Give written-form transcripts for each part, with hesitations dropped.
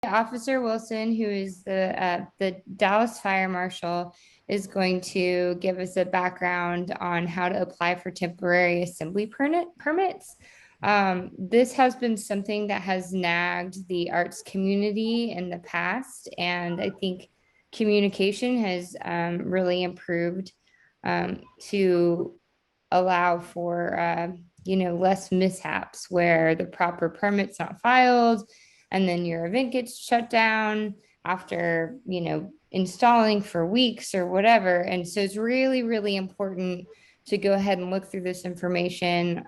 Officer Wilson, who is the Dallas Fire Marshal, is going to give us a background on how to apply for temporary assembly permits. This has been something that has nagged the arts community in the past, and I think communication has really improved to allow for less mishaps where the proper permit's not filed and then your event gets shut down after installing for weeks or whatever. And so it's really, really important to go ahead and look through this information.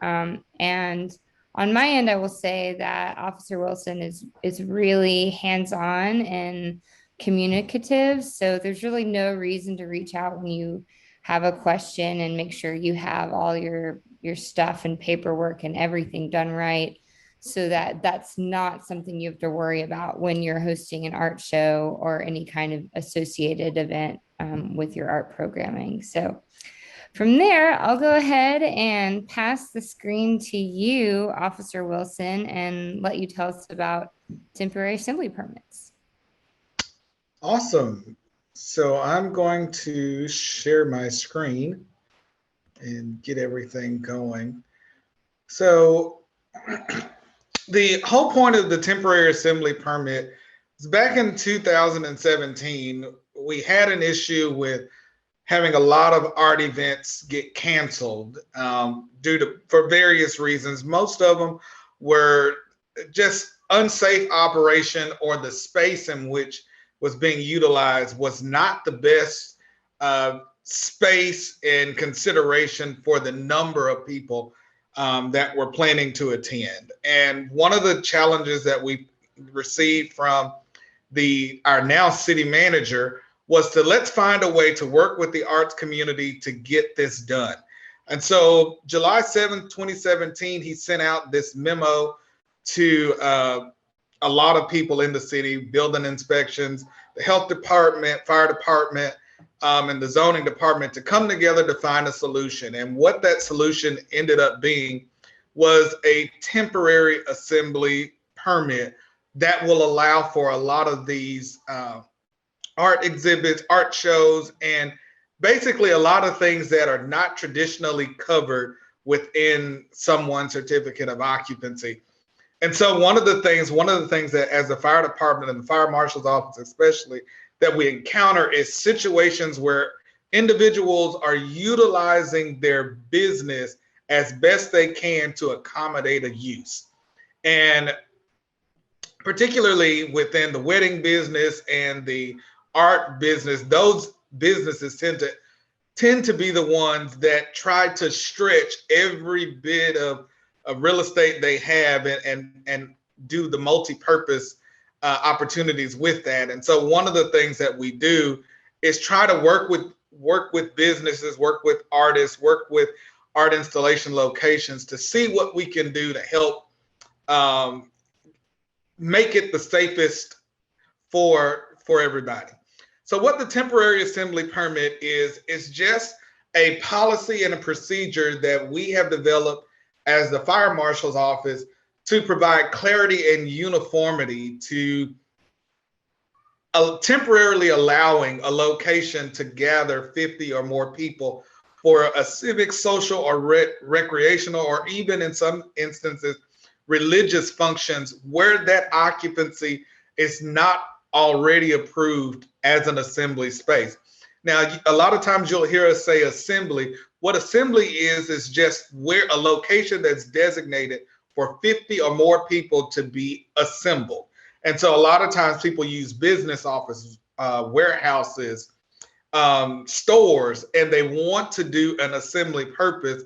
And on my end, I will say that Officer Wilson is really hands-on and communicative. So there's really no reason to reach out when you have a question, and make sure you have all your stuff and paperwork and everything done right, so that that's not something you have to worry about when you're hosting an art show or any kind of associated event with your art programming. So from there, I'll go ahead and pass the screen to you, Officer Wilson, and let you tell us about temporary assembly permits. Awesome. So I'm going to share my screen and get everything going. So the whole point of the temporary assembly permit is back in 2017, we had an issue with having a lot of art events get canceled for various reasons. Most of them were just unsafe operation, or the space in which was being utilized was not the best space and consideration for the number of people that were planning to attend. And one of the challenges that we received from our now city manager was to let's find a way to work with the arts community to get this done. And so July 7th, 2017, he sent out this memo to a lot of people in the city, building inspections, the health department, fire department, and the zoning department, to come together to find a solution. And what that solution ended up being was a temporary assembly permit that will allow for a lot of these art exhibits, art shows, and basically a lot of things that are not traditionally covered within someone's certificate of occupancy. And so one of the things that as the fire department and the fire marshal's office especially, that we encounter is situations where individuals are utilizing their business as best they can to accommodate a use. And particularly within the wedding business and the art business, those businesses tend to be the ones that try to stretch every bit of real estate they have and do the multi-purpose opportunities with that. And so one of the things that we do is try to work with businesses, work with artists, work with art installation locations to see what we can do to help make it the safest for everybody. So what the temporary assembly permit is just a policy and a procedure that we have developed as the fire marshal's office to provide clarity and uniformity to temporarily allowing a location to gather 50 or more people for a civic, social, or recreational, or even in some instances, religious functions where that occupancy is not already approved as an assembly space. Now, a lot of times you'll hear us say assembly. What assembly is just where a location that's designated for 50 or more people to be assembled. And so a lot of times people use business offices, warehouses, stores, and they want to do an assembly purpose.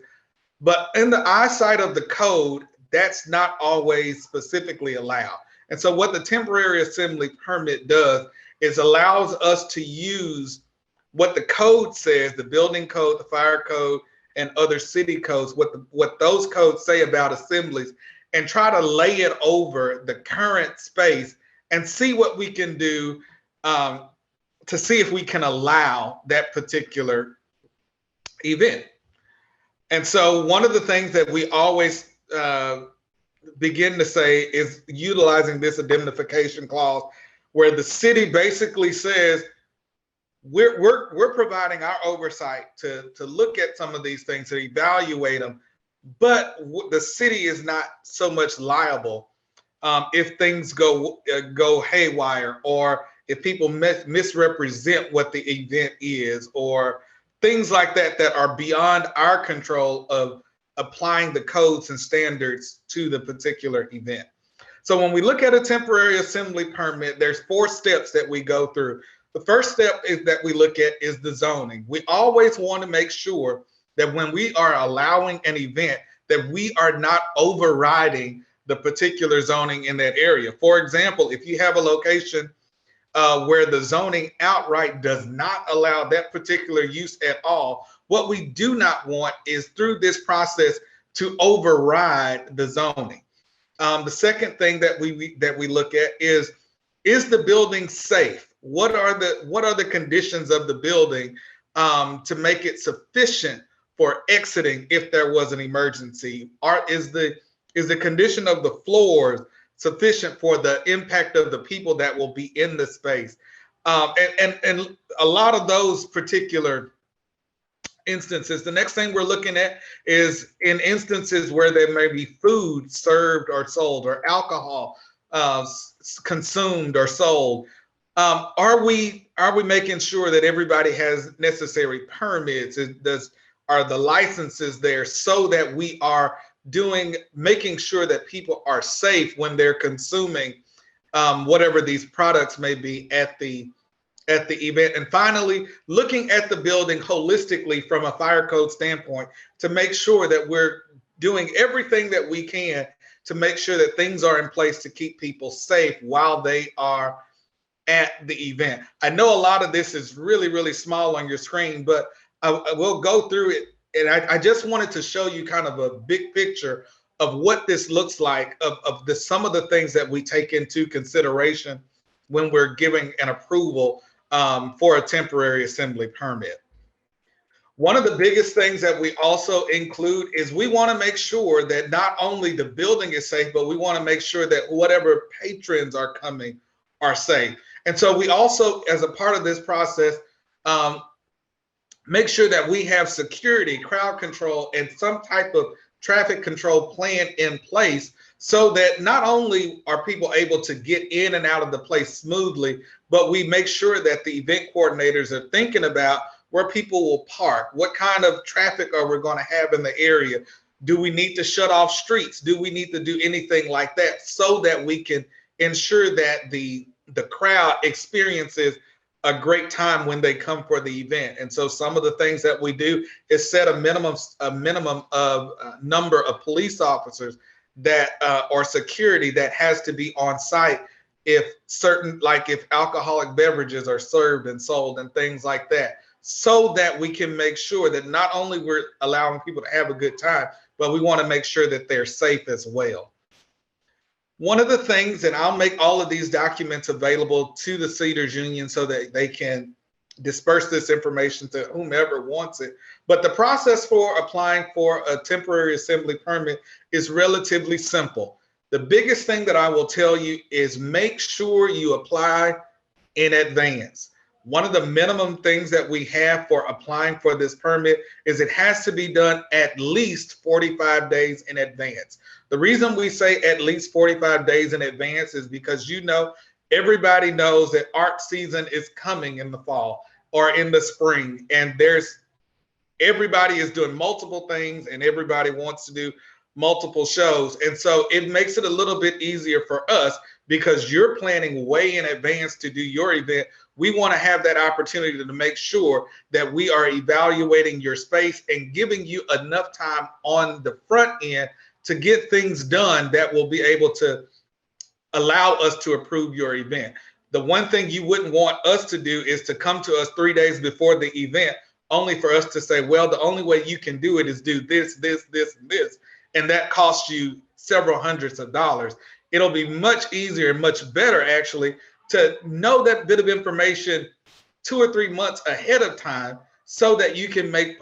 But in the eyesight of the code, that's not always specifically allowed. And so what the temporary assembly permit does is allows us to use what the code says, the building code, the fire code, and other city codes, what those codes say about assemblies, and try to lay it over the current space and see what we can do to see if we can allow that particular event. And so one of the things that we always begin to say is utilizing this indemnification clause, where the city basically says we're providing our oversight to look at some of these things, to evaluate them, but the city is not so much liable if things go haywire, or if people misrepresent what the event is, or things like that that are beyond our control of applying the codes and standards to the particular event. So when we look at a temporary assembly permit, there's 4 steps that we go through. The first step is that we look at is the zoning. We always want to make sure that when we are allowing an event, that we are not overriding the particular zoning in that area. For example, if you have a location where the zoning outright does not allow that particular use at all, what we do not want is through this process to override the zoning. The second thing that we look at is the building safe? What are the conditions of the building to make it sufficient for exiting if there was an emergency? Is the condition of the floors sufficient for the impact of the people that will be in the space? And a lot of those particular instances. The next thing we're looking at is in instances where there may be food served or sold, or alcohol consumed or sold. Are we making sure that everybody has necessary permits? Are the licenses there, so that we are making sure that people are safe when they're consuming whatever these products may be at the event? And finally, looking at the building holistically from a fire code standpoint to make sure that we're doing everything that we can to make sure that things are in place to keep people safe while they are at the event. I know a lot of this is really, really small on your screen, but I will go through it. And I just wanted to show you kind of a big picture of what this looks like, of some of the things that we take into consideration when we're giving an approval for a temporary assembly permit. One of the biggest things that we also include is we want to make sure that not only the building is safe, but we want to make sure that whatever patrons are coming are safe. And so we also, as a part of this process, make sure that we have security, crowd control, and some type of traffic control plan in place, so that not only are people able to get in and out of the place smoothly, but we make sure that the event coordinators are thinking about where people will park, what kind of traffic are we going to have in the area. Do we need to shut off streets? Do we need to do anything like that, so that we can ensure that the crowd experiences a great time when they come for the event? And so some of the things that we do is set a minimum of number of police officers that or security that has to be on site if alcoholic beverages are served and sold and things like that, so that we can make sure that not only we're allowing people to have a good time, but we want to make sure that they're safe as well. One of the things, and I'll make all of these documents available to the Cedars Union so that they can disperse this information to whomever wants it. But the process for applying for a temporary assembly permit is relatively simple. The biggest thing that I will tell you is make sure you apply in advance. One of the minimum things that we have for applying for this permit is it has to be done at least 45 days in advance. The reason we say at least 45 days in advance is because, everybody knows that art season is coming in the fall or in the spring, and everybody is doing multiple things and everybody wants to do multiple shows. And so it makes it a little bit easier for us, because you're planning way in advance to do your event. We want to have that opportunity to make sure that we are evaluating your space and giving you enough time on the front end to get things done that will be able to allow us to approve your event. The one thing you wouldn't want us to do is to come to us 3 days before the event, only for us to say, well, the only way you can do it is do this, this, this, and this. And that costs you several hundreds of dollars. It'll be much easier and much better, actually, to know that bit of information 2 or 3 months ahead of time, so that you can make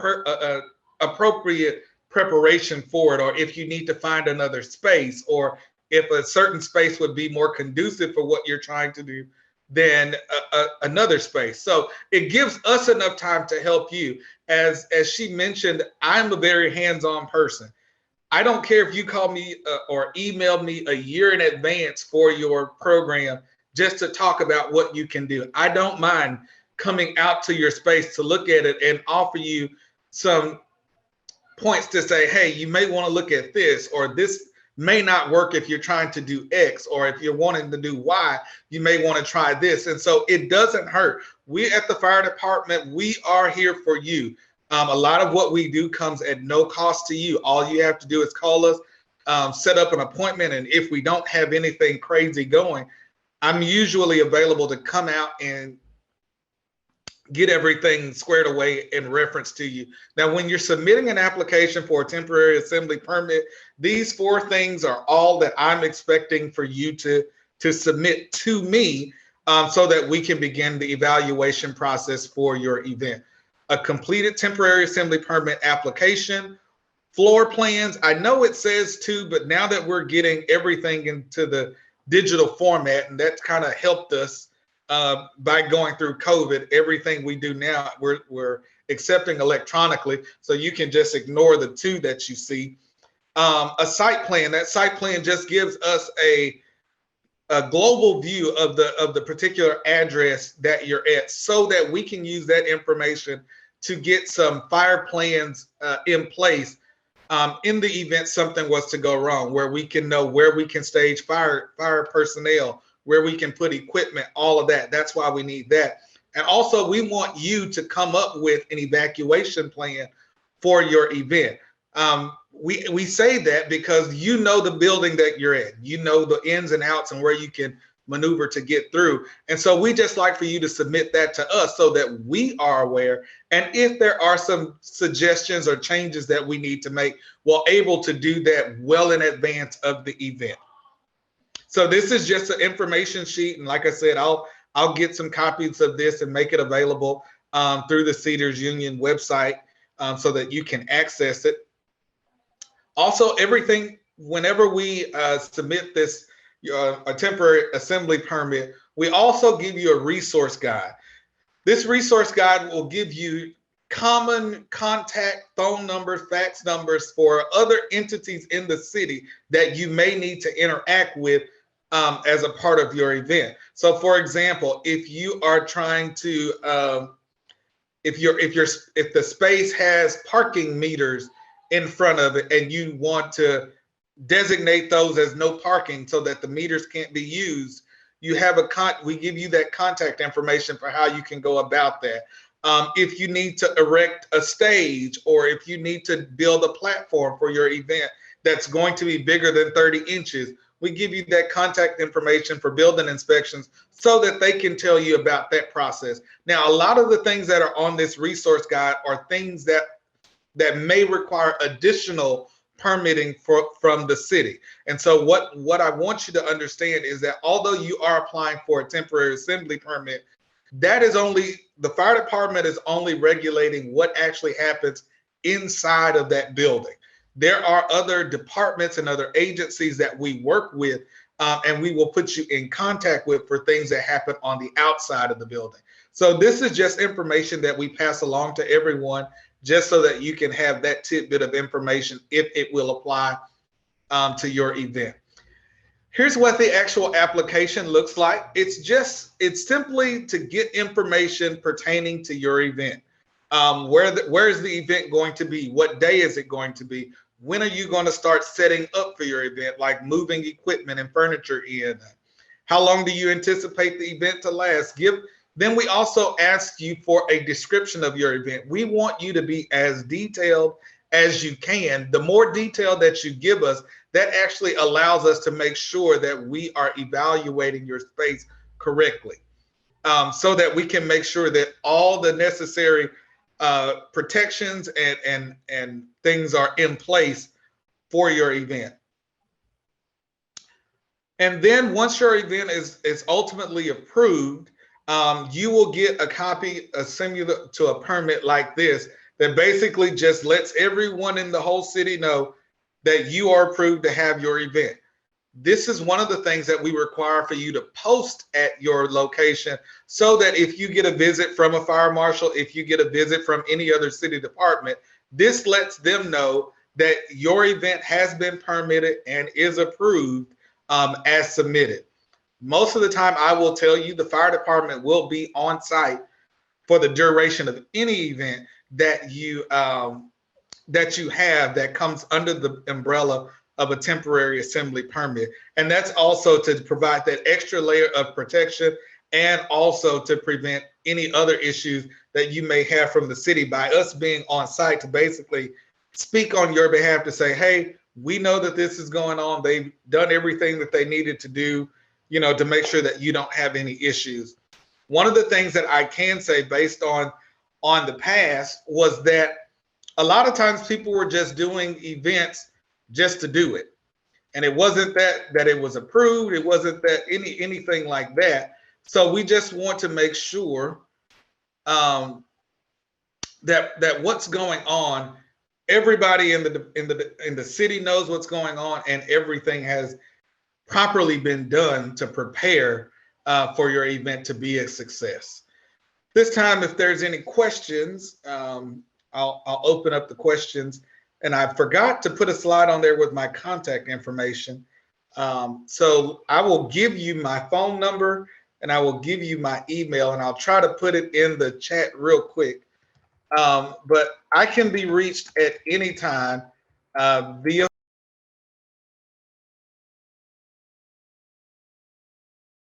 appropriate preparation for it, or if you need to find another space, or if a certain space would be more conducive for what you're trying to do than another space. So it gives us enough time to help you. As she mentioned, I'm a very hands-on person. I don't care if you call me or email me a year in advance for your program just to talk about what you can do. I don't mind coming out to your space to look at it and offer you some points to say, hey, you may want to look at this, or this may not work if you're trying to do X, or if you're wanting to do Y, you may want to try this. And so it doesn't hurt. We at the fire department, we are here for you. A lot of what we do comes at no cost to you. All you have to do is call us, set up an appointment, and if we don't have anything crazy going, I'm usually available to come out and get everything squared away in reference to you. Now, when you're submitting an application for a temporary assembly permit, these four things are all that I'm expecting for you to submit to me, so that we can begin the evaluation process for your event. A completed temporary assembly permit application, floor plans. I know it says two, but now that we're getting everything into the digital format, and that's kind of helped us by going through COVID, everything we do now, we're accepting electronically. So you can just ignore the two that you see. A site plan. That site plan just gives us a global view of the particular address that you're at, so that we can use that information to get some fire plans in place in the event something was to go wrong, where we can know where we can stage fire personnel, where we can put equipment, all of that. That's why we need that. And also, we want you to come up with an evacuation plan for your event. We say that because you know the building that you're in, you know the ins and outs and where you can maneuver to get through. And so we just like for you to submit that to us so that we are aware. And if there are some suggestions or changes that we need to make, we're able to do that well in advance of the event. So this is just an information sheet. And like I said, I'll get some copies of this and make it available through the Cedars Union website, so that you can access it. Also, everything, whenever we submit this a temporary assembly permit, we also give you a resource guide. This resource guide will give you common contact phone numbers, fax numbers for other entities in the city that you may need to interact with as a part of your event. So, for example, if you are trying to, if the space has parking meters in front of it and you want to designate those as no parking so that the meters can't be used, you have we give you that contact information for how you can go about that. If you need to erect a stage, or if you need to build a platform for your event that's going to be bigger than 30 inches, we give you that contact information for building inspections so that they can tell you about that process. Now, a lot of the things that are on this resource guide are things that may require additional permitting from the city. And so what I want you to understand is that although you are applying for a temporary assembly permit, that is only, the fire department is only regulating what actually happens inside of that building. There are other departments and other agencies that we work with, and we will put you in contact with for things that happen on the outside of the building. So this is just information that we pass along to everyone, just so that you can have that tidbit of information if it will apply to your event. Here's what the actual application looks like. It's simply to get information pertaining to your event. Where is the event going to be? What day is it going to be? When are you going to start setting up for your event, like moving equipment and furniture in? How long do you anticipate the event to last? Then we also ask you for a description of your event. We want you to be as detailed as you can. The more detail that you give us, that actually allows us to make sure that we are evaluating your space correctly, so that we can make sure that all the necessary protections and things are in place for your event. And then once your event is ultimately approved, you will get a copy, similar to a permit like this, that basically just lets everyone in the whole city know that you are approved to have your event. This is one of the things that we require for you to post at your location, so that if you get a visit from a fire marshal, if you get a visit from any other city department, this lets them know that your event has been permitted and is approved as submitted. Most of the time, I will tell you, the fire department will be on site for the duration of any event that you have that comes under the umbrella of a temporary assembly permit. And that's also to provide that extra layer of protection, and also to prevent any other issues that you may have from the city, by us being on site to basically speak on your behalf, to say, hey, we know that this is going on. They've done everything that they needed to do, to make sure that you don't have any issues. One of the things that I can say based on the past was that a lot of times people were just doing events just to do it, and it wasn't that it was approved. It wasn't that anything like that. So we just want to make sure um, that what's going on, everybody in the city knows what's going on, and everything has properly been done to prepare for your event to be a success. This time, if there's any questions, I'll open up the questions. And I forgot to put a slide on there with my contact information. So I will give you my phone number, and I will give you my email, and I'll try to put it in the chat real quick. But I can be reached at any time via